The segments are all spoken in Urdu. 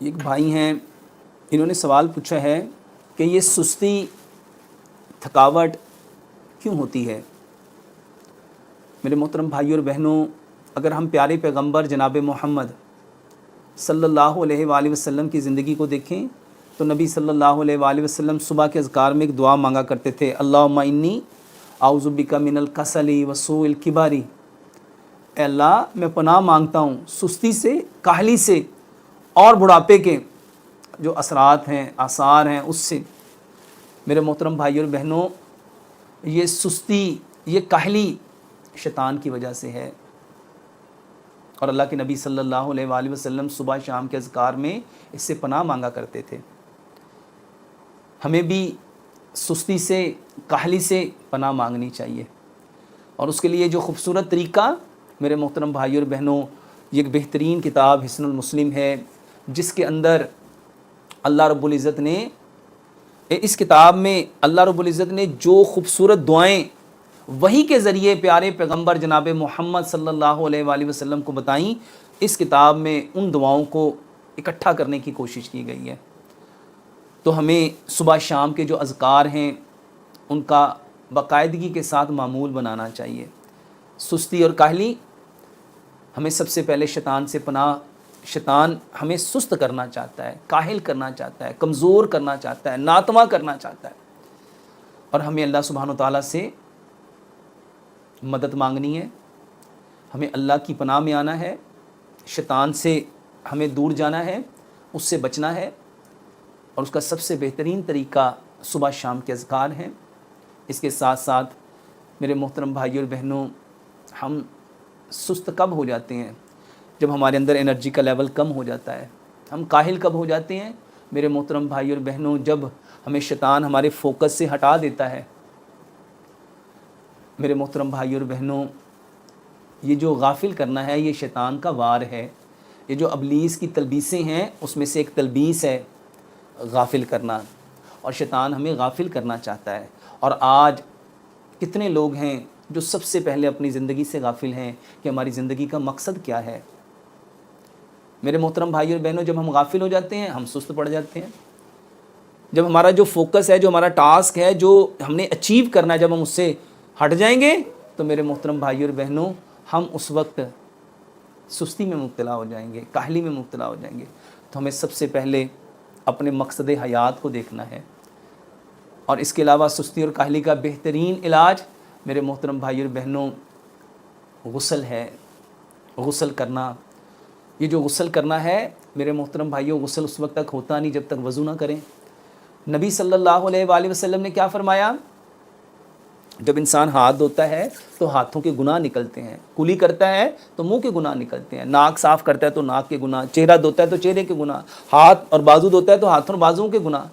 ایک بھائی ہیں، انہوں نے سوال پوچھا ہے کہ یہ سستی تھکاوٹ کیوں ہوتی ہے؟ میرے محترم بھائی اور بہنوں، اگر ہم پیارے پیغمبر جناب محمد صلی اللہ علیہ وآلہ وسلم کی زندگی کو دیکھیں تو نبی صلی اللہ علیہ وآلہ وسلم صبح کے اذکار میں ایک دعا مانگا کرتے تھے، اللہم انی اعوذ بک من الکسل وسوء الکبر۔ اے اللہ، میں پناہ مانگتا ہوں سستی سے، کاہلی سے اور بڑھاپے کے جو اثرات ہیں، آثار ہیں، اس سے۔ میرے محترم بھائی اور بہنوں، یہ سستی، یہ کاہلی شیطان کی وجہ سے ہے، اور اللہ کے نبی صلی اللہ علیہ وآلہ وسلم صبح شام کے اذکار میں اس سے پناہ مانگا کرتے تھے۔ ہمیں بھی سستی سے، کاہلی سے پناہ مانگنی چاہیے، اور اس کے لیے جو خوبصورت طریقہ میرے محترم بھائی اور بہنوں، یہ ایک بہترین کتاب حصن المسلم ہے، جس کے اندر اللہ رب العزت نے، اس کتاب میں اللہ رب العزت نے جو خوبصورت دعائیں وحی کے ذریعے پیارے پیغمبر جناب محمد صلی اللہ علیہ وآلہ وسلم کو بتائیں، اس کتاب میں ان دعاؤں کو اکٹھا کرنے کی کوشش کی گئی ہے۔ تو ہمیں صبح شام کے جو اذکار ہیں ان کا باقاعدگی کے ساتھ معمول بنانا چاہیے۔ سستی اور کاہلی، ہمیں سب سے پہلے شیطان سے پناہ، شیطان ہمیں سست کرنا چاہتا ہے، کاہل کرنا چاہتا ہے، کمزور کرنا چاہتا ہے، ناتواں کرنا چاہتا ہے، اور ہمیں اللہ سبحانہ و تعالیٰ سے مدد مانگنی ہے، ہمیں اللہ کی پناہ میں آنا ہے، شیطان سے ہمیں دور جانا ہے، اس سے بچنا ہے، اور اس کا سب سے بہترین طریقہ صبح شام کے اذکار ہیں۔ اس کے ساتھ ساتھ میرے محترم بھائی اور بہنوں، ہم سست کب ہو جاتے ہیں؟ جب ہمارے اندر انرجی کا لیول کم ہو جاتا ہے۔ ہم کاہل کب ہو جاتے ہیں؟ میرے محترم بھائی اور بہنوں، جب ہمیں شیطان ہمارے فوکس سے ہٹا دیتا ہے۔ میرے محترم بھائی اور بہنوں، یہ جو غافل کرنا ہے، یہ شیطان کا وار ہے۔ یہ جو ابلیس کی تلبیسیں ہیں، اس میں سے ایک تلبیس ہے غافل کرنا، اور شیطان ہمیں غافل کرنا چاہتا ہے۔ اور آج کتنے لوگ ہیں جو سب سے پہلے اپنی زندگی سے غافل ہیں کہ ہماری زندگی کا مقصد کیا ہے۔ میرے محترم بھائی اور بہنوں، جب ہم غافل ہو جاتے ہیں، ہم سست پڑ جاتے ہیں۔ جب ہمارا جو فوکس ہے، جو ہمارا ٹاسک ہے، جو ہم نے اچیو کرنا ہے، جب ہم اس سے ہٹ جائیں گے تو میرے محترم بھائی اور بہنوں، ہم اس وقت سستی میں مبتلا ہو جائیں گے، کاہلی میں مبتلا ہو جائیں گے۔ تو ہمیں سب سے پہلے اپنے مقصد حیات کو دیکھنا ہے، اور اس کے علاوہ سستی اور کاہلی کا بہترین علاج میرے محترم بھائی اور بہنوں غسل ہے۔ غسل کرنا، یہ جو غسل کرنا ہے میرے محترم بھائیوں، غسل اس وقت تک ہوتا نہیں جب تک وضو نہ کریں۔ نبی صلی اللہ علیہ وآلہ وسلم نے کیا فرمایا؟ جب انسان ہاتھ دھوتا ہے تو ہاتھوں کے گناہ نکلتے ہیں، کلی کرتا ہے تو منہ کے گناہ نکلتے ہیں، ناک صاف کرتا ہے تو ناک کے گناہ، چہرہ دھوتا ہے تو چہرے کے گناہ، ہاتھ اور بازو دھوتا ہے تو ہاتھوں اور بازوؤں کے گناہ،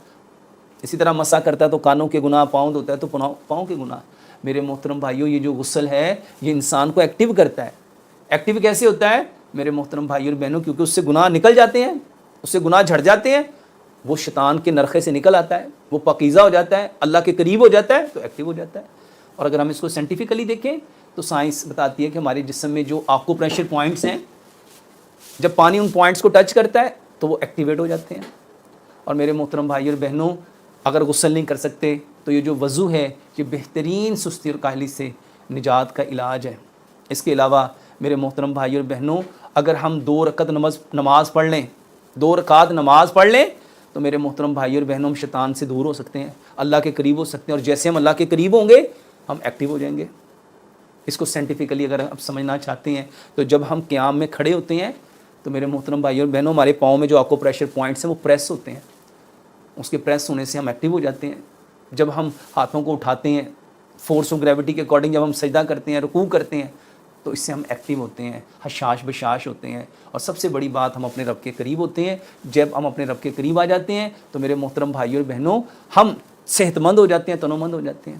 اسی طرح مسح کرتا ہے تو کانوں کے گناہ، پاؤں دھوتا ہے تو پاؤں کے گناہ۔ میرے محترم بھائیوں، یہ جو غسل ہے یہ انسان کو ایکٹیو کرتا ہے۔ ایکٹیو کیسے ہوتا ہے میرے محترم بھائی اور بہنوں؟ کیونکہ اس سے گناہ نکل جاتے ہیں، اس سے گناہ جھڑ جاتے ہیں، وہ شیطان کے نرخے سے نکل آتا ہے، وہ پاکیزہ ہو جاتا ہے، اللہ کے قریب ہو جاتا ہے، تو ایکٹیو ہو جاتا ہے۔ اور اگر ہم اس کو سائنٹیفکلی دیکھیں تو سائنس بتاتی ہے کہ ہمارے جسم میں جو آکو پریشر پوائنٹس ہیں، جب پانی ان پوائنٹس کو ٹچ کرتا ہے تو وہ ایکٹیویٹ ہو جاتے ہیں۔ اور میرے محترم بھائی اور بہنوں، اگر غسل نہیں کر سکتے تو یہ جو وضو ہے یہ بہترین سستی اور کاہلی سے نجات کا علاج ہے۔ اس کے علاوہ میرے محترم بھائی اور بہنوں، اگر ہم 2 رکعت نماز پڑھ لیں، 2 رکعت نماز پڑھ لیں تو میرے محترم بھائی اور بہنوں، ہم شیطان سے دور ہو سکتے ہیں، اللہ کے قریب ہو سکتے ہیں، اور جیسے ہم اللہ کے قریب ہوں گے ہم ایکٹیو ہو جائیں گے۔ اس کو سائنٹیفکلی اگر آپ سمجھنا چاہتے ہیں تو جب ہم قیام میں کھڑے ہوتے ہیں تو میرے محترم بھائی اور بہنوں، ہمارے پاؤں میں جو آکو پریشر پوائنٹس ہیں وہ پریس ہوتے ہیں، اس کے پریس ہونے سے ہم ایکٹیو ہو جاتے ہیں۔ جب ہم ہاتھوں کو اٹھاتے ہیں، فورس آف گریوٹی کے اکارڈنگ جب ہم سجدہ کرتے ہیں، رکوع کرتے ہیں، تو اس سے ہم ایکٹیو ہوتے ہیں، حشاش بشاش ہوتے ہیں، اور سب سے بڑی بات، ہم اپنے رب کے قریب ہوتے ہیں۔ جب ہم اپنے رب کے قریب آ جاتے ہیں تو میرے محترم بھائی اور بہنوں، ہم صحت مند ہو جاتے ہیں، تنومند ہو جاتے ہیں۔